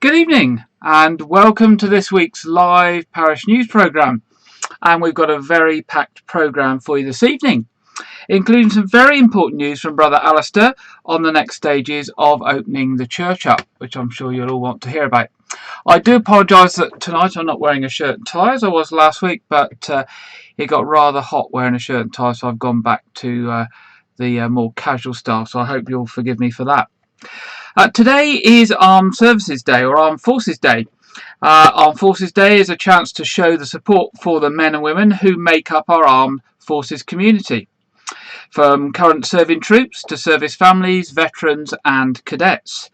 Good evening and welcome to this week's live parish news programme. And we've got a very packed programme for you this evening, including some very important news from Brother Alistair on the next stages of opening the church up, which I'm sure you'll all want to hear about. I do apologise that tonight I'm not wearing a shirt and tie as I was last week, but it got rather hot wearing a shirt and tie, so I've gone back to the more casual style, so I hope you'll forgive me for that. Today is Armed Services Day, or Armed Forces Day. Armed Forces Day is a chance to show the support for the men and women who make up our armed forces community, from current serving troops to service families, veterans and cadets.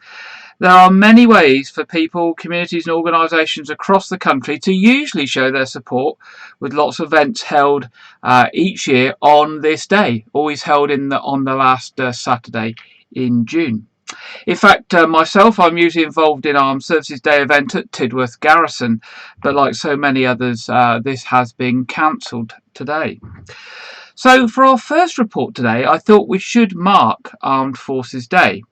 There are many ways for people, communities and organisations across the country to usually show their support, with lots of events held each year on this day, always held on the last Saturday in June. In fact, myself, I'm usually involved in Armed Services Day event at Tidworth Garrison, but like so many others, this has been cancelled today. So for our first report today, I thought we should mark Armed Forces Day.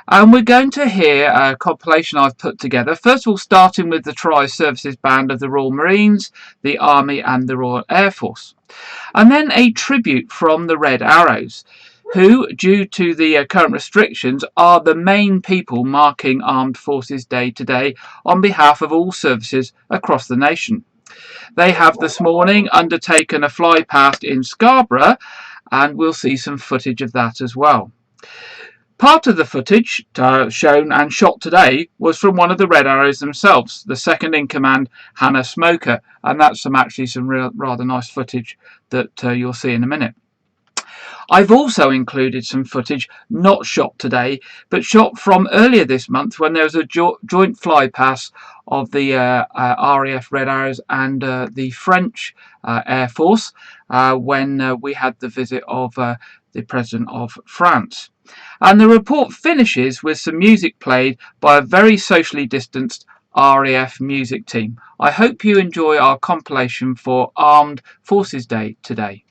And we're going to hear a compilation I've put together, first of all starting with the Tri-Services Band of the Royal Marines, the Army and the Royal Air Force. And then a tribute from the Red Arrows, who, due to the current restrictions, are the main people marking Armed Forces Day today on behalf of all services across the nation. They have this morning undertaken a fly past in Scarborough, and we'll see some footage of that as well. Part of the footage shown and shot today was from one of the Red Arrows themselves, the second in command, Hannah Smoker, and that's some rather nice footage that you'll see in a minute. I've also included some footage not shot today, but shot from earlier this month when there was a joint flypast of the RAF Red Arrows and the French Air Force when we had the visit of the President of France. And the report finishes with some music played by a very socially distanced RAF music team. I hope you enjoy our compilation for Armed Forces Day today.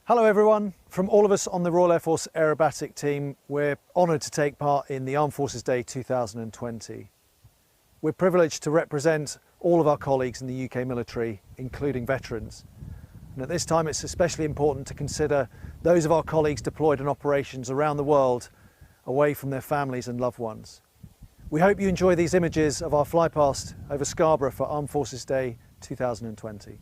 Hello everyone, from all of us on the Royal Air Force Aerobatic Team, we're honoured to take part in the Armed Forces Day 2020. We're privileged to represent all of our colleagues in the UK military, including veterans. And at this time it's especially important to consider those of our colleagues deployed in operations around the world away from their families and loved ones. We hope you enjoy these images of our flypast over Scarborough for Armed Forces Day 2020.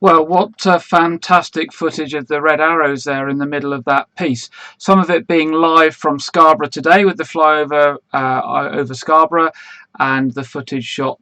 Well, what fantastic footage of the red arrows there in the middle of that piece. Some of it being live from Scarborough today with the flyover over Scarborough, and the footage shot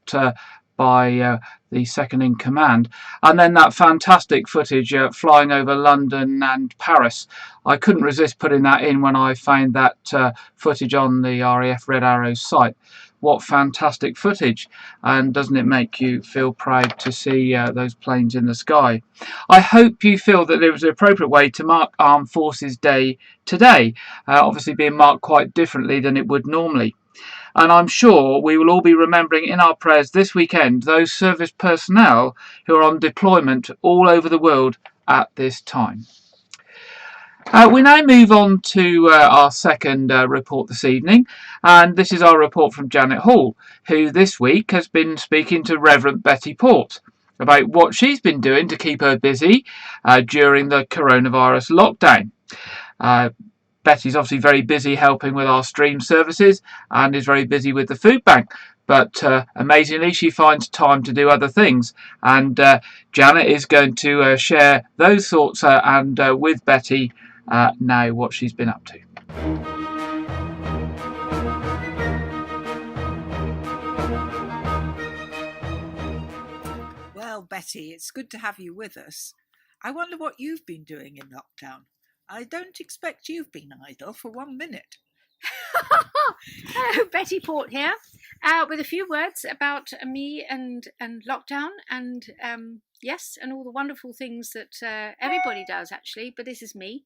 by the second in command. And then that fantastic footage flying over London and Paris. I couldn't resist putting that in when I found that footage on the RAF Red Arrows site. What fantastic footage, and doesn't it make you feel proud to see those planes in the sky? I hope you feel that it was an appropriate way to mark Armed Forces Day today, obviously being marked quite differently than it would normally. And I'm sure we will all be remembering in our prayers this weekend those service personnel who are on deployment all over the world at this time. We now move on to our second report this evening, and this is our report from Janet Hall, who this week has been speaking to Reverend Betty Port. about what she's been doing to keep her busy during the coronavirus lockdown. Betty's obviously very busy helping with our stream services and is very busy with the food bank. But amazingly, she finds time to do other things. And Janet is going to share those thoughts and with Betty now what she's been up to. Well, Betty, it's good to have you with us. I wonder what you've been doing in lockdown. I don't expect you've been idle for 1 minute. Hello, Betty Port here, with a few words about me and lockdown and yes, and all the wonderful things that everybody does actually, but this is me.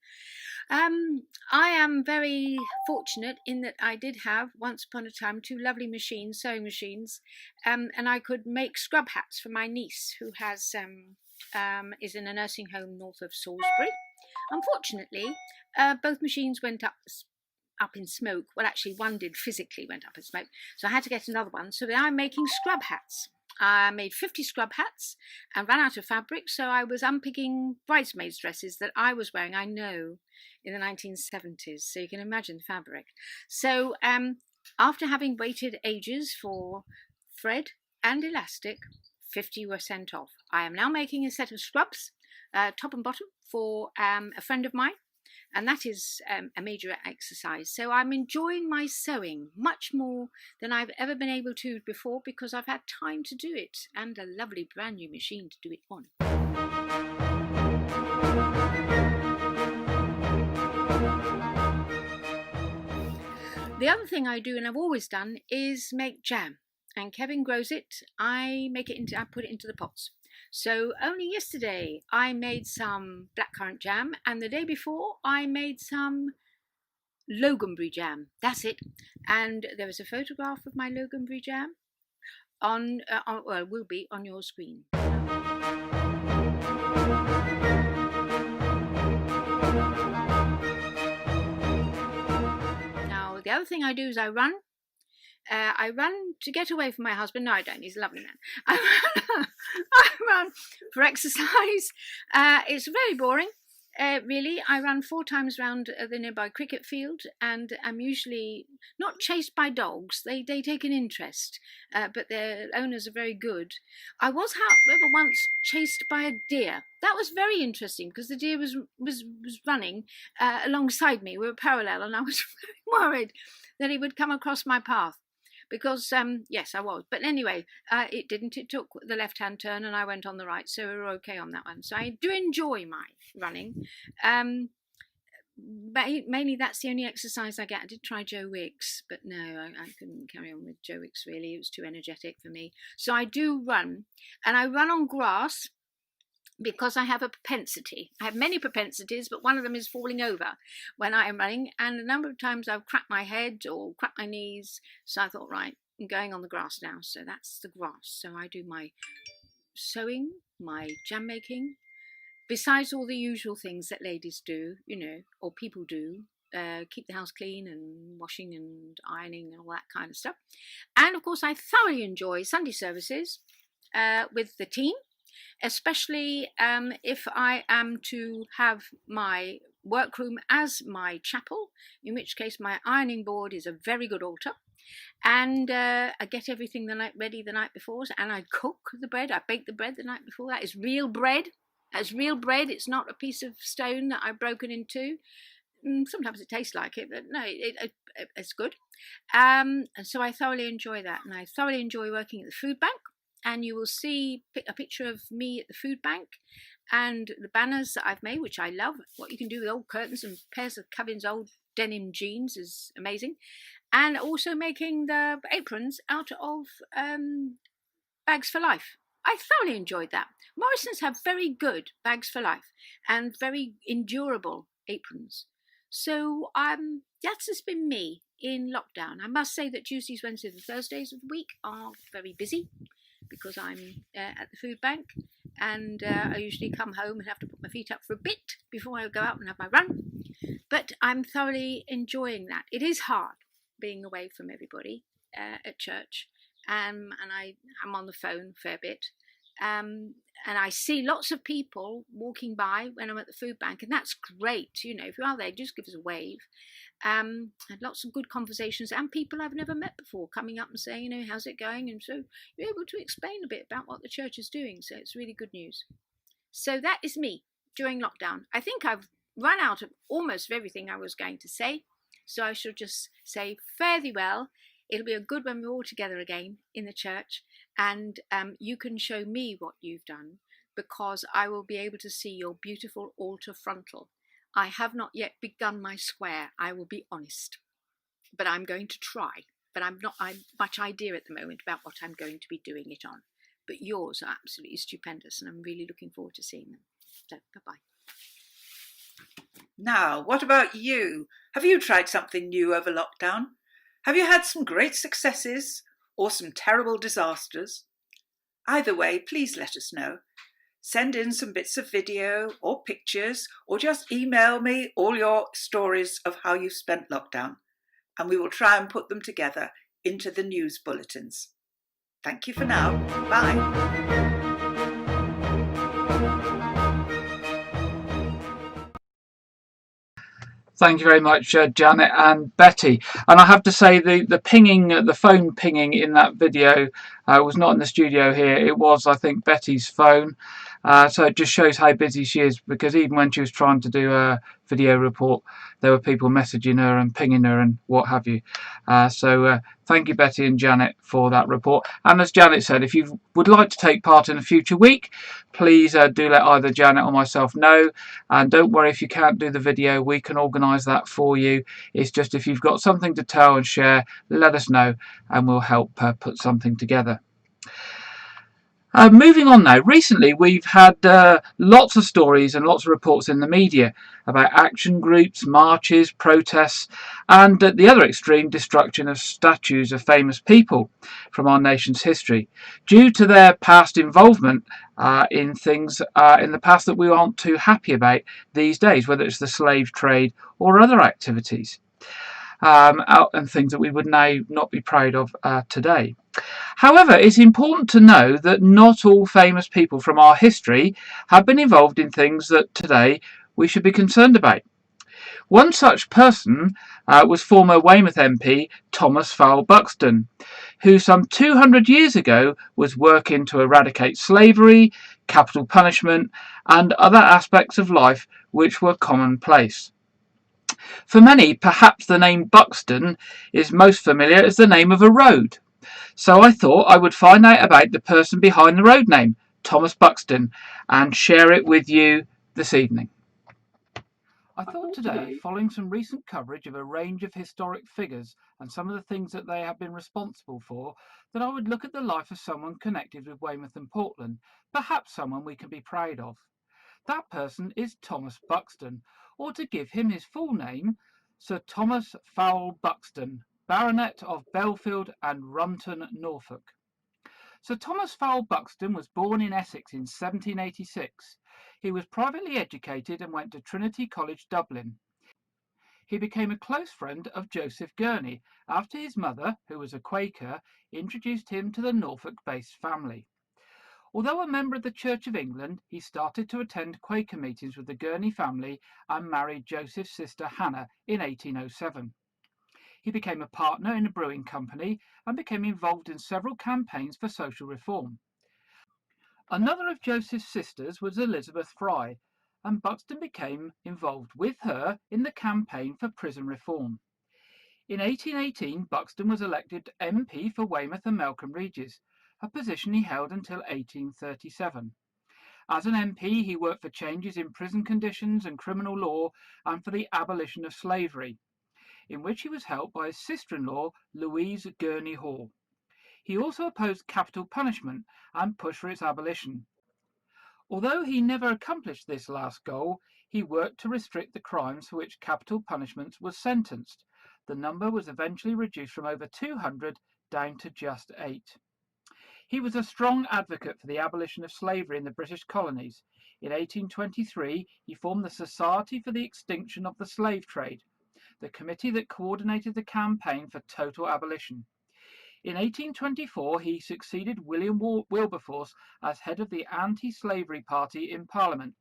I am very fortunate in that I did have once upon a time 2 lovely machines, sewing machines, and I could make scrub hats for my niece who has is in a nursing home north of Salisbury. Unfortunately, both machines went up in smoke. Well, actually, one did physically went up in smoke, so I had to get another one. So I'm making scrub hats. I made 50 scrub hats and ran out of fabric, so I was unpicking bridesmaids' dresses that I was wearing, I know, in the 1970s, so you can imagine the fabric. So after having waited ages for thread and elastic, 50 were sent off. I am now making a set of scrubs, top and bottom, for a friend of mine, and that is a major exercise. So I'm enjoying my sewing much more than I've ever been able to before because I've had time to do it and a lovely brand new machine to do it on. The other thing I do, and I've always done, is make jam. And Kevin grows it. I put it into the pots. So only yesterday I made some blackcurrant jam, and the day before I made some loganberry jam. That's it. And there is a photograph of my loganberry jam will be on your screen. Now the other thing I do is I run. I run to get away from my husband. No, I don't. He's a lovely man. I run for exercise. It's very boring, really. I run 4 times round the nearby cricket field, and I'm usually not chased by dogs. They take an interest, but their owners are very good. I was, however, once chased by a deer. That was very interesting because the deer was running alongside me. We were parallel, and I was very worried that he would come across my path. Because, yes, I was. But anyway, it didn't. It took the left-hand turn and I went on the right. So we were okay on that one. So I do enjoy my running. But mainly that's the only exercise I get. I did try Joe Wicks, but no, I couldn't carry on with Joe Wicks really. It was too energetic for me. So I do run. And I run on grass because I have a propensity. I have many propensities, but one of them is falling over when I am running. And a number of times I've cracked my head or cracked my knees. So I thought, right, I'm going on the grass now. So that's the grass. So I do my sewing, my jam making, besides all the usual things that ladies do, you know, or people do. Keep the house clean and washing and ironing and all that kind of stuff. And of course, I thoroughly enjoy Sunday services with the team. Especially if I am to have my workroom as my chapel, in which case my ironing board is a very good altar, and I get everything ready the night before, and I cook the bread, I bake the bread the night before. That is real bread. That's real bread. It's not a piece of stone that I've broken into. Sometimes it tastes like it, but no, it's good. And so I thoroughly enjoy that, and I thoroughly enjoy working at the food bank. And you will see a picture of me at the food bank and the banners that I've made, which I love. What you can do with old curtains and pairs of Kevin's old denim jeans is amazing. And also making the aprons out of Bags for Life. I thoroughly enjoyed that. Morrison's have very good Bags for Life and very endurable aprons. So that's just been me in lockdown. I must say that Tuesdays, Wednesdays and Thursdays of the week are very busy, because I'm at the food bank, and I usually come home and have to put my feet up for a bit before I go out and have my run. But I'm thoroughly enjoying that. It is hard being away from everybody at church, and I'm on the phone a fair bit, And I see lots of people walking by when I'm at the food bank, and that's great. You know, if you are there, just give us a wave. Had lots of good conversations, and people I've never met before coming up and saying, you know, how's it going? And so you're able to explain a bit about what the church is doing. So it's really good news. So that is me during lockdown. I think I've run out of almost everything I was going to say. So I shall just say fare thee well. It'll be a good when we're all together again in the church, and you can show me what you've done, because I will be able to see your beautiful altar frontal. I have not yet begun my square, I will be honest, but I'm going to try. But I'm much idea at the moment about what I'm going to be doing it on. But yours are absolutely stupendous, and I'm really looking forward to seeing them. So, bye-bye. Now, what about you? Have you tried something new over lockdown? Have you had some great successes or some terrible disasters? Either way, please let us know. Send in some bits of video or pictures, or just email me all your stories of how you've spent lockdown, and we will try and put them together into the news bulletins. Thank you for now. Bye. Thank you very much, Janet and Betty. And I have to say, the pinging, the phone pinging in that video was not in the studio here. It was, I think, Betty's phone. So it just shows how busy she is, because even when she was trying to do a video report, there were people messaging her and pinging her and what have you. So thank you, Betty and Janet, for that report. And as Janet said, if you would like to take part in a future week, please do let either Janet or myself know. And don't worry if you can't do the video, we can organise that for you. It's just if you've got something to tell and share, let us know and we'll help put something together. Moving on now, recently we've had lots of stories and lots of reports in the media about action groups, marches, protests, and at the other extreme, destruction of statues of famous people from our nation's history due to their past involvement in things in the past that we aren't too happy about these days, whether it's the slave trade or other activities. And things that we would now not be proud of today. However, it's important to know that not all famous people from our history have been involved in things that today we should be concerned about. One such person was former Weymouth MP Thomas Fowell Buxton, who some 200 years ago was working to eradicate slavery, capital punishment, and other aspects of life which were commonplace. For many, perhaps the name Buxton is most familiar as the name of a road. So I thought I would find out about the person behind the road name, Thomas Buxton, and share it with you this evening. I thought today, following some recent coverage of a range of historic figures and some of the things that they have been responsible for, that I would look at the life of someone connected with Weymouth and Portland, perhaps someone we can be proud of. That person is Thomas Buxton, or to give him his full name, Sir Thomas Fowell Buxton, Baronet of Belfield and Runton, Norfolk. Sir Thomas Fowell Buxton was born in Essex in 1786. He was privately educated and went to Trinity College, Dublin. He became a close friend of Joseph Gurney after his mother, who was a Quaker, introduced him to the Norfolk-based family. Although a member of the Church of England, he started to attend Quaker meetings with the Gurney family and married Joseph's sister Hannah in 1807. He became a partner in a brewing company and became involved in several campaigns for social reform. Another of Joseph's sisters was Elizabeth Fry, and Buxton became involved with her in the campaign for prison reform. In 1818, Buxton was elected MP for Weymouth and Melcombe Regis, a position he held until 1837. As an MP, he worked for changes in prison conditions and criminal law and for the abolition of slavery, in which he was helped by his sister-in-law, Louise Gurney Hall. He also opposed capital punishment and pushed for its abolition. Although he never accomplished this last goal, he worked to restrict the crimes for which capital punishment was sentenced. The number was eventually reduced from over 200 down to just 8. He was a strong advocate for the abolition of slavery in the British colonies. In 1823, he formed the Society for the Extinction of the Slave Trade, the committee that coordinated the campaign for total abolition. In 1824 he succeeded William Wilberforce as head of the anti-slavery party in Parliament,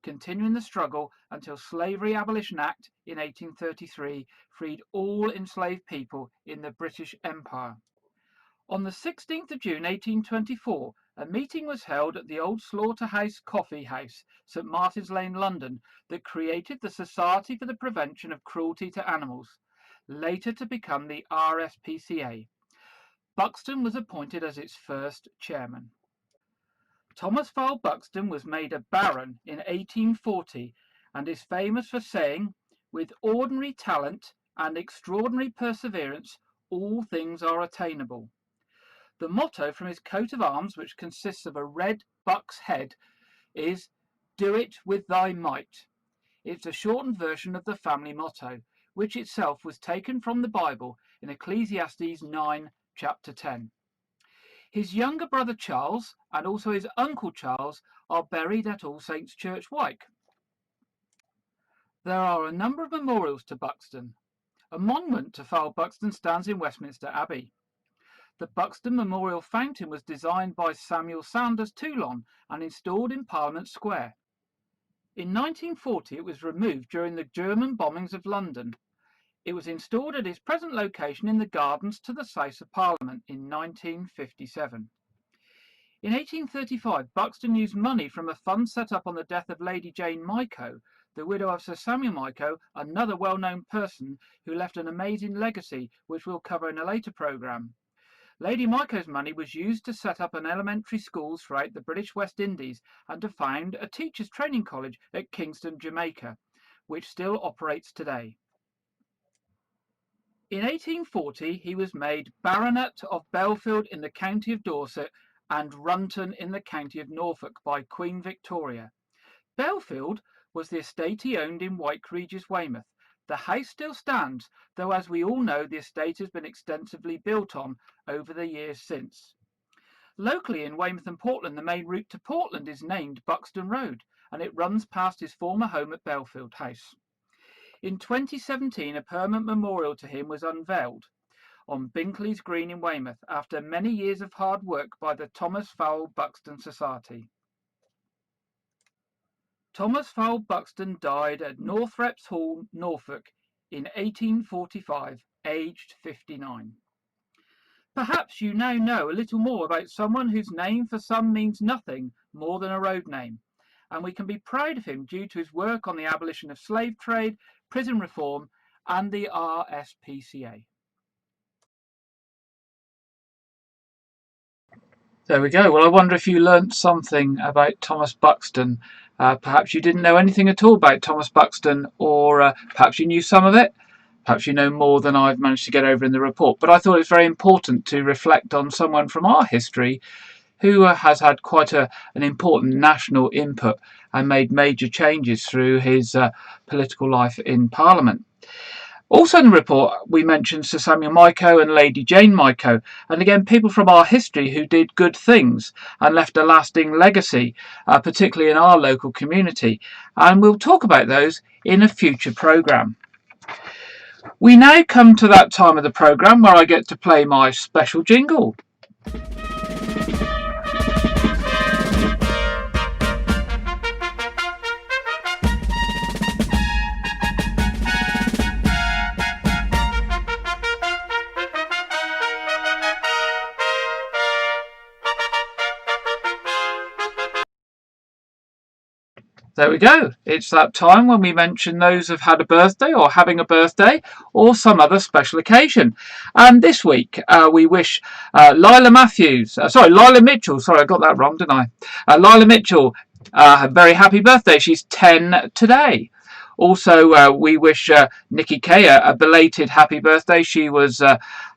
continuing the struggle until Slavery Abolition Act in 1833 freed all enslaved people in the British Empire. On the 16th of June 1824, a meeting was held at the old Slaughterhouse Coffee House, St Martin's Lane, London, that created the Society for the Prevention of Cruelty to Animals, later to become the RSPCA. Buxton was appointed as its first chairman. Thomas Fowle Buxton was made a baron in 1840 and is famous for saying, "With ordinary talent and extraordinary perseverance, all things are attainable." The motto from his coat of arms, which consists of a red buck's head, is "Do it with thy might." It's a shortened version of the family motto, which itself was taken from the Bible in Ecclesiastes 9, chapter 10. His younger brother Charles and also his uncle Charles are buried at All Saints Church, Wyke. There are a number of memorials to Buxton. A monument to Fowle Buxton stands in Westminster Abbey. The Buxton Memorial Fountain was designed by Samuel Sanders Toulon and installed in Parliament Square. In 1940 it was removed during the German bombings of London. It was installed at its present location in the gardens to the south of Parliament in 1957. In 1835, Buxton used money from a fund set up on the death of Lady Jane Myco, the widow of Sir Samuel Myco, another well-known person who left an amazing legacy, which we'll cover in a later programme. Lady Myco's money was used to set up an elementary schools throughout the British West Indies and to found a teachers' training college at Kingston, Jamaica, which still operates today. In 1840 he was made Baronet of Belfield in the county of Dorset and Runton in the county of Norfolk by Queen Victoria. Belfield was the estate he owned in Wyke, Regis, Weymouth. The house still stands, though as we all know the estate has been extensively built on over the years since. Locally in Weymouth and Portland, the main route to Portland is named Buxton Road, and it runs past his former home at Belfield House. In 2017, a permanent memorial to him was unveiled on Binkley's Green in Weymouth after many years of hard work by the Thomas Fowle Buxton Society. Thomas Fowle Buxton died at Northrepps Hall, Norfolk in 1845, aged 59. Perhaps you now know a little more about someone whose name for some means nothing more than a road name, and we can be proud of him due to his work on the abolition of slave trade, prison reform and the RSPCA. There we go. Well, I wonder if you learnt something about Thomas Buxton. Perhaps you didn't know anything at all about Thomas Buxton, or perhaps you knew some of it. Perhaps you know more than I've managed to get over in the report. But I thought it was very important to reflect on someone from our history who has had quite an important national input and made major changes through his political life in Parliament. Also in the report, we mentioned Sir Samuel Myco and Lady Jane Myco, and again, people from our history who did good things and left a lasting legacy, particularly in our local community. And we'll talk about those in a future programme. We now come to that time of the programme where I get to play my special jingle. There we go. It's that time when we mention those who've had a birthday or having a birthday or some other special occasion. And this week we wish Lila Mitchell, sorry, I got that wrong, didn't I? Lila Mitchell, a very happy birthday. She's 10 today. Also, we wish Nikki Kay a belated happy birthday. She was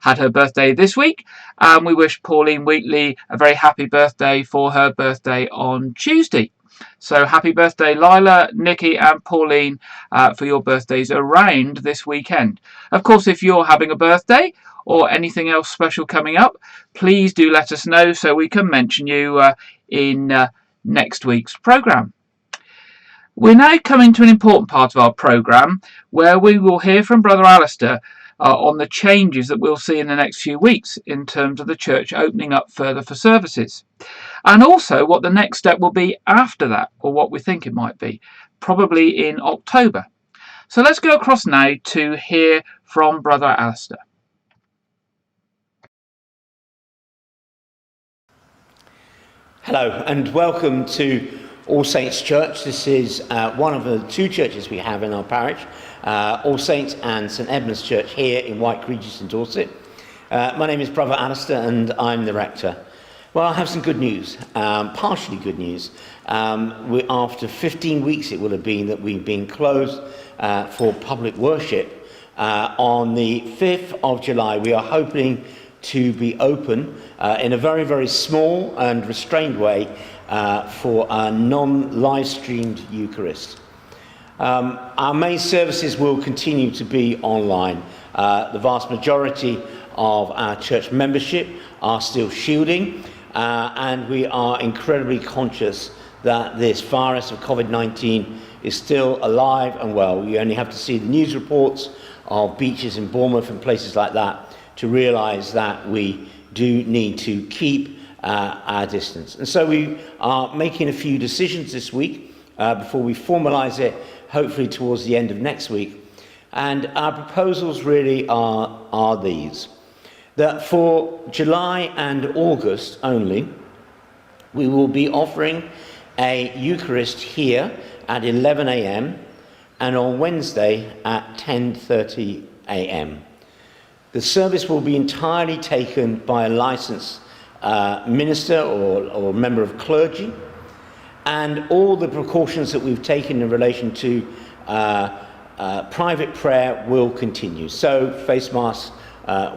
had her birthday this week. And we wish Pauline Wheatley a very happy birthday for her birthday on Tuesday. So happy birthday, Lila, Nikki and Pauline, for your birthdays around this weekend. Of course, if you're having a birthday or anything else special coming up, please do let us know so we can mention you in next week's programme. We're now coming to an important part of our programme where we will hear from Brother Alistair on the changes that we'll see in the next few weeks in terms of the church opening up further for services. And also what the next step will be after that, or what we think it might be, probably in October. So let's go across now to hear from Brother Alistair. Hello and welcome to All Saints Church. This is one of the two churches we have in our parish, All Saints and St Edmund's Church here in Wyke, Regis in Dorset. My name is Brother Alistair and I'm the rector. Well, I have some good news, partially good news. After 15 weeks it will have been that we've been closed for public worship. On the 5th of July we are hoping to be open in a very, very small and restrained way for a non-live streamed Eucharist. Our main services will continue to be online. The vast majority of our church membership are still shielding, and we are incredibly conscious that this virus of COVID-19 is still alive and well. You only have to see the news reports of beaches in Weymouth and places like that to realise that we do need to keep our distance. And so we are making a few decisions this week before we formalise it, hopefully towards the end of next week. And our proposals really are these. That for July and August only, we will be offering a Eucharist here at 11 a.m. and on Wednesday at 10:30 a.m. The service will be entirely taken by a licensed minister or member of clergy, and all the precautions that we've taken in relation to private prayer will continue. So face masks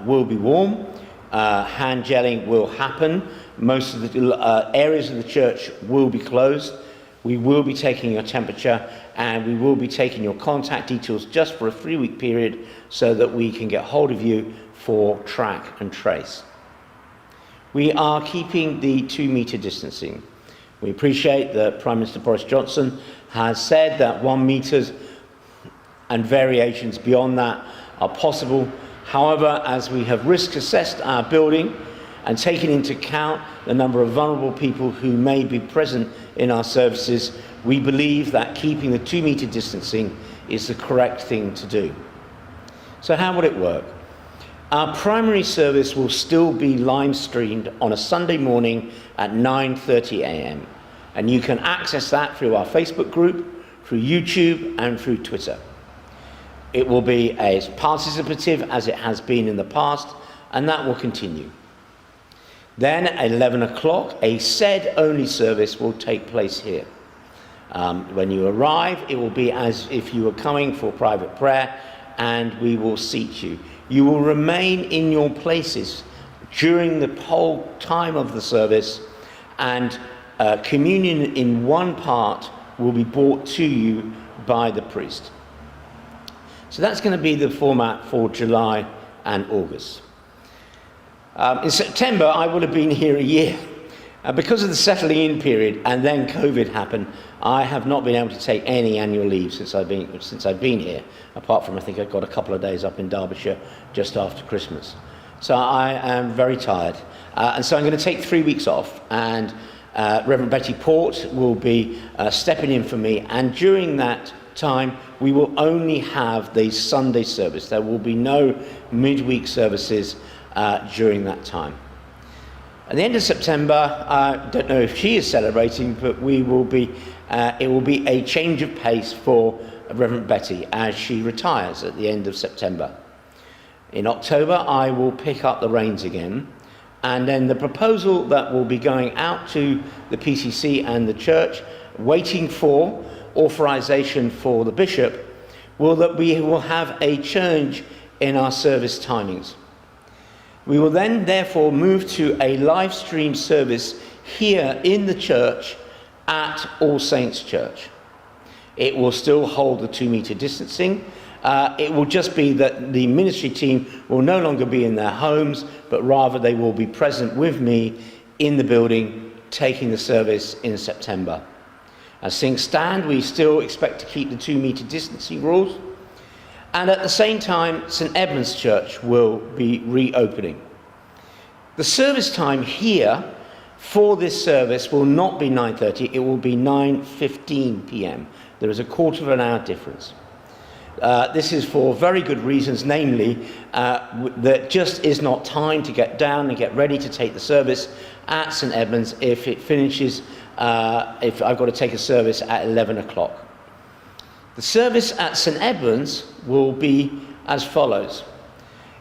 will be worn, hand gelling will happen, most of the areas of the church will be closed, we will be taking your temperature, and we will be taking your contact details just for a 3-week period so that we can get hold of you for track and trace. We are keeping the 2-metre distancing. We appreciate that Prime Minister Boris Johnson has said that 1 metre and variations beyond that are possible. However, as we have risk assessed our building and taken into account the number of vulnerable people who may be present in our services, we believe that keeping the 2-metre distancing is the correct thing to do. So how will it work? Our primary service will still be live streamed on a Sunday morning at 9:30 a.m. and you can access that through our Facebook group, through YouTube and through Twitter. It will be as participative as it has been in the past, and that will continue. Then at 11 o'clock, a SED-only service will take place here. When you arrive, it will be as if you were coming for private prayer, and we will seat you. You will remain in your places during the whole time of the service, and communion in one part will be brought to you by the priest. So that's going to be the format for July and August. In September, I would have been here a year. Because of the settling in period and then COVID happened, I have not been able to take any annual leave since I've been here, apart from I think I've got a couple of days up in Derbyshire just after Christmas. So I am very tired. And so I'm going to take 3 weeks off, and Reverend Betty Port will be stepping in for me, and during that time we will only have the Sunday service. There will be no midweek services during that time. At the end of September, I don't know if she is celebrating, but we will be, it will be a change of pace for Reverend Betty as she retires at the end of September. In October, I will pick up the reins again, and then the proposal that will be going out to the PCC and the church, waiting for authorization for the bishop, will that we will have a change in our service timings. We will then therefore move to a live stream service here in the church at All Saints Church. It will still hold the 2-metre distancing. It will just be that the ministry team will no longer be in their homes, but rather they will be present with me in the building, taking the service in September. As things stand, we still expect to keep the 2-metre distancing rules. And at the same time, St Edmund's Church will be reopening. The service time here for this service will not be 9:30, it will be 9:15 p.m. There is a quarter of an hour difference. This is for very good reasons, namely that just is not time to get down and get ready to take the service at St Edmund's if it finishes, if I've got to take a service at 11 o'clock. The service at St Edmund's will be as follows.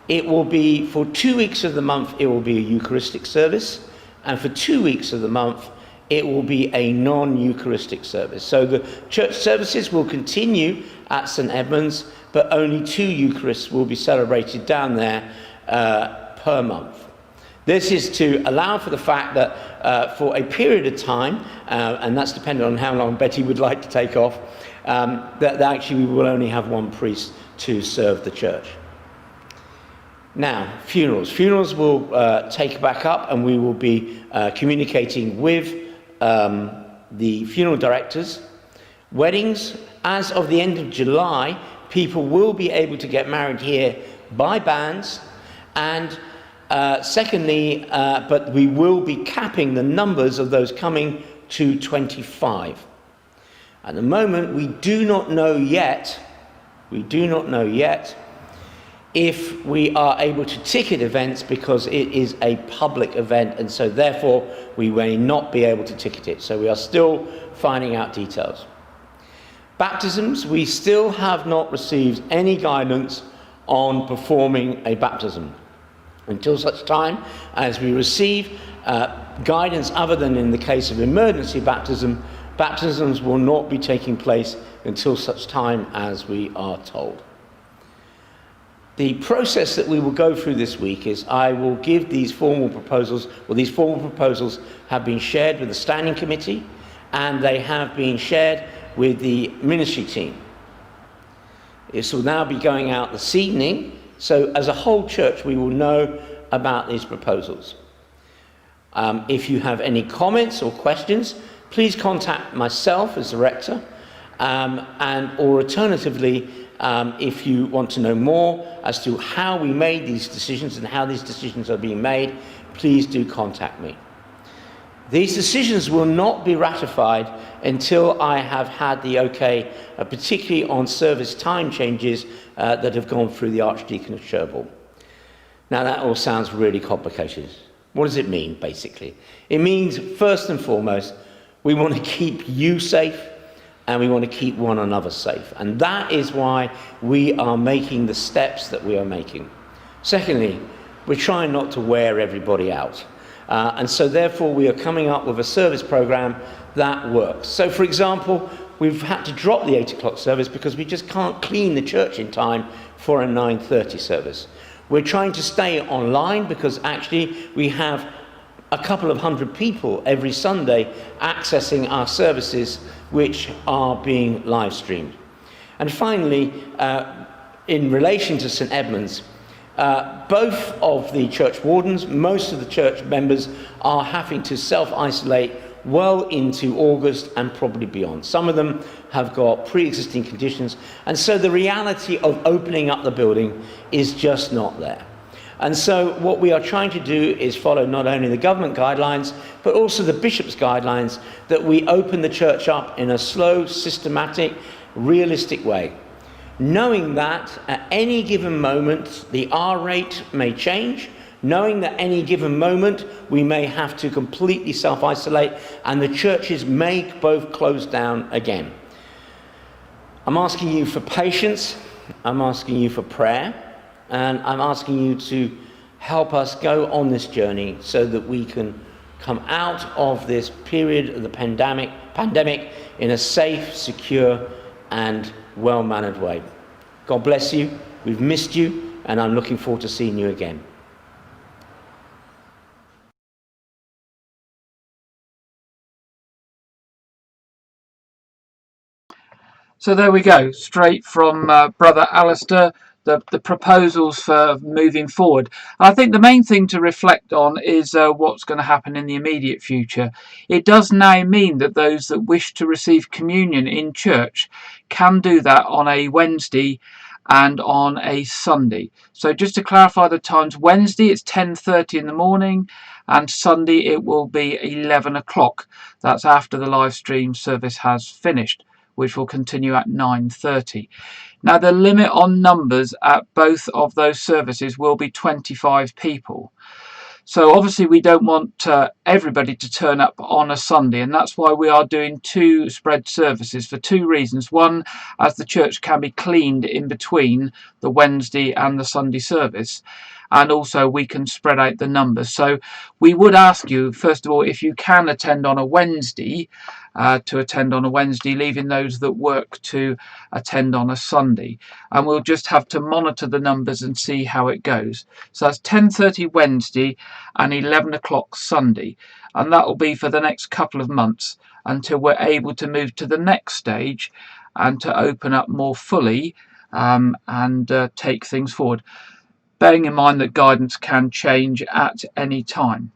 It will be, for 2 weeks of the month, it will be a Eucharistic service, and for 2 weeks of the month, it will be a non-Eucharistic service. So the church services will continue at St Edmund's, but only 2 Eucharists will be celebrated down there per month. This is to allow for the fact that for a period of time, and that's dependent on how long Betty would like to take off, that actually we will only have 1 priest to serve the church. Now, funerals. Funerals will take back up, and we will be communicating with the funeral directors. Weddings, as of the end of July, people will be able to get married here by bands, and secondly, but we will be capping the numbers of those coming to 25. At the moment, we do not know yet if we are able to ticket events, because it is a public event, and so therefore we may not be able to ticket it. So we are still finding out details. Baptisms, we still have not received any guidance on performing a baptism. Until such time as we receive guidance other than in the case of emergency baptism, baptisms will not be taking place until such time as we are told. The process that we will go through this week is I will give these formal proposals. Well, these formal proposals have been shared with the standing committee, and they have been shared with the ministry team. This will now be going out this evening, so as a whole church we will know about these proposals. If you have any comments or questions, please contact myself as the rector, or alternatively, if you want to know more as to how we made these decisions and how these decisions are being made, please do contact me. These decisions will not be ratified until I have had the okay, particularly on service time changes that have gone through the Archdeacon of Cherbourg. Now that all sounds really complicated. What does it mean, basically? It means, first and foremost, we want to keep you safe, and we want to keep one another safe. And that is why we are making the steps that we are making. Secondly, we're trying not to wear everybody out. And so therefore we are coming up with a service program that works. So for example, we've had to drop the 8 o'clock service because we just can't clean the church in time for a 9:30 service. We're trying to stay online because actually we have a couple of hundred people every Sunday accessing our services, which are being live streamed. And finally, in relation to St Edmund's, both of the church wardens, most of the church members are having to self-isolate well into August and probably beyond. Some of them have got pre-existing conditions, and so the reality of opening up the building is just not there. And so what we are trying to do is follow not only the government guidelines, but also the bishop's guidelines, that we open the church up in a slow, systematic, realistic way. Knowing that at any given moment, the R rate may change, knowing that any given moment, we may have to completely self-isolate, and the churches may both close down again. I'm asking you for patience, I'm asking you for prayer, and I'm asking you to help us go on this journey so that we can come out of this period of the pandemic in a safe, secure, and well-mannered way. God bless you. We've missed you, and I'm looking forward to seeing you again. So there we go, straight from Brother Alistair, the proposals for moving forward. I think the main thing to reflect on is what's going to happen in the immediate future. It does now mean that those that wish to receive communion in church can do that on a Wednesday and on a Sunday. So just to clarify the times, Wednesday it's 10:30 in the morning, and Sunday it will be 11 o'clock. That's after the live stream service has finished, which will continue at 9:30. Now the limit on numbers at both of those services will be 25 people. So obviously we don't want everybody to turn up on a Sunday, and that's why we are doing two spread services for two reasons. One, as the church can be cleaned in between the Wednesday and the Sunday service, and also we can spread out the numbers. So we would ask you, first of all, if you can attend on a Wednesday, to attend on a Wednesday, leaving those that work to attend on a Sunday. And we'll just have to monitor the numbers and see how it goes. So that's 10:30 Wednesday and 11 o'clock Sunday. And that will be for the next couple of months until we're able to move to the next stage and to open up more fully and take things forward, bearing in mind that guidance can change at any time.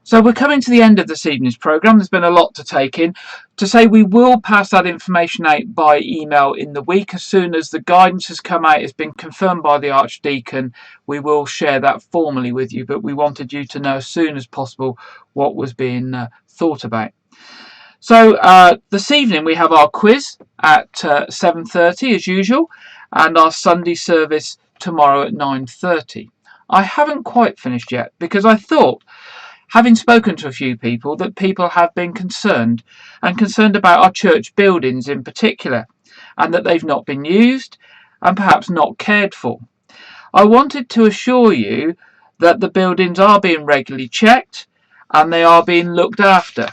So we're coming to the end of this evening's programme. There's been a lot to take in. To say we will pass that information out by email in the week. As soon as the guidance has come out, it's been confirmed by the Archdeacon, we will share that formally with you. But we wanted you to know as soon as possible what was being thought about. So this evening we have our quiz at 7:30 as usual, and our Sunday service tomorrow at 9:30. I haven't quite finished yet because I thought, having spoken to a few people, that people have been concerned about our church buildings in particular, and that they've not been used and perhaps not cared for. I wanted to assure you that the buildings are being regularly checked and they are being looked after.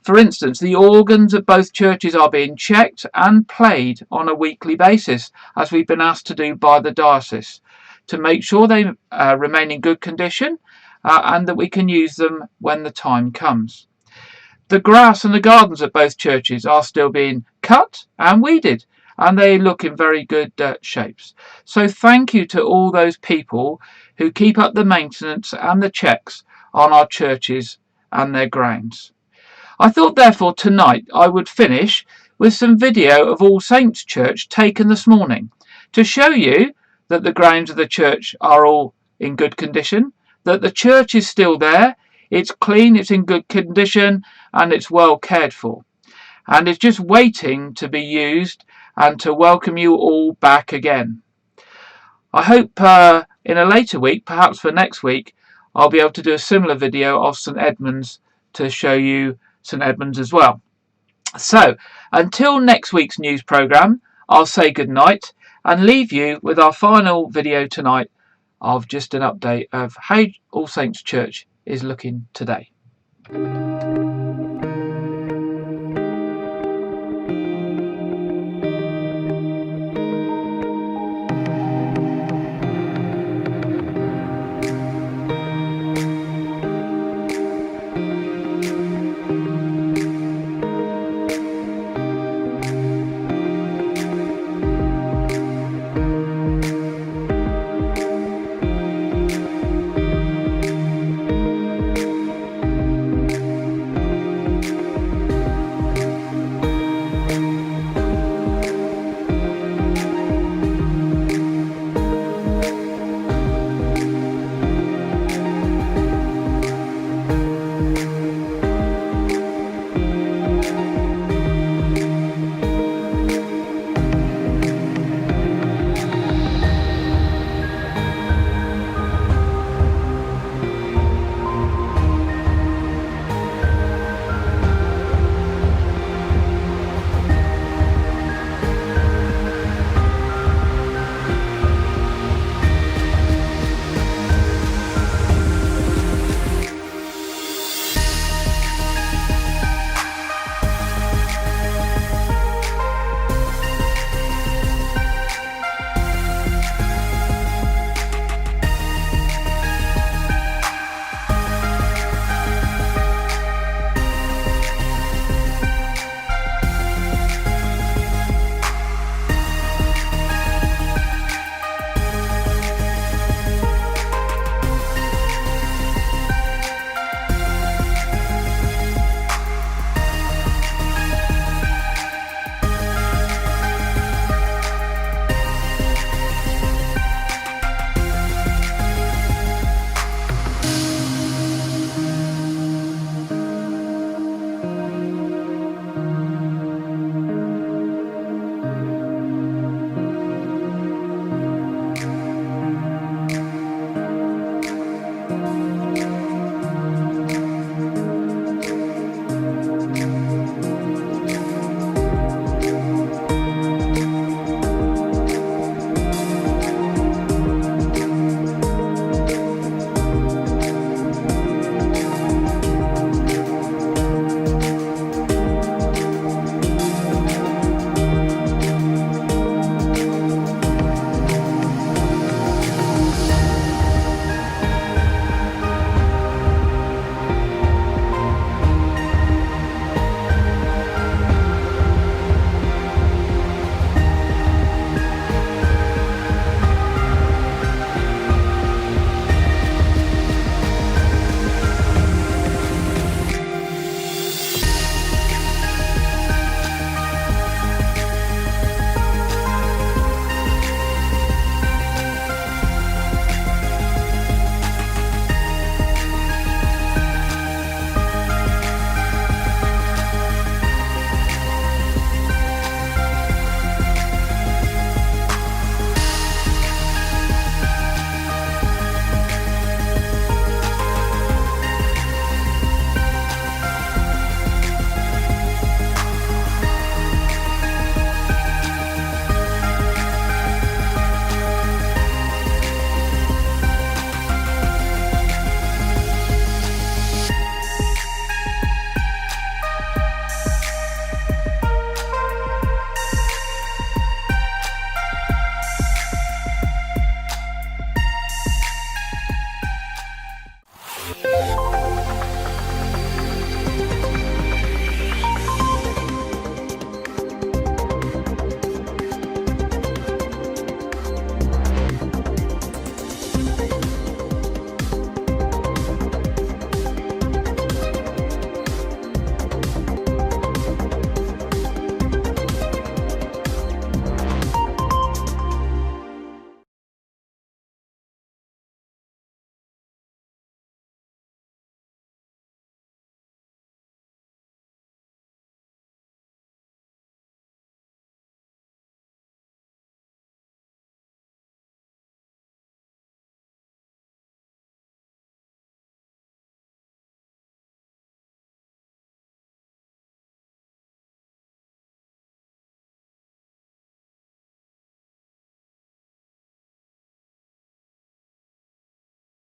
For instance, the organs at both churches are being checked and played on a weekly basis, as we've been asked to do by the diocese, to make sure they remain in good condition and that we can use them when the time comes. The grass and the gardens at both churches are still being cut and weeded, and they look in very good shapes. So thank you to all those people who keep up the maintenance and the checks on our churches and their grounds. I thought therefore tonight I would finish with some video of All Saints Church taken this morning to show you that the grounds of the church are all in good condition, that the church is still there, it's clean, it's in good condition, and it's well cared for. And it's just waiting to be used and to welcome you all back again. I hope in a later week, perhaps for next week, I'll be able to do a similar video of St Edmunds to show you St Edmunds as well. So, until next week's news programme, I'll say good night and leave you with our final video tonight of just an update of how All Saints Church is looking today.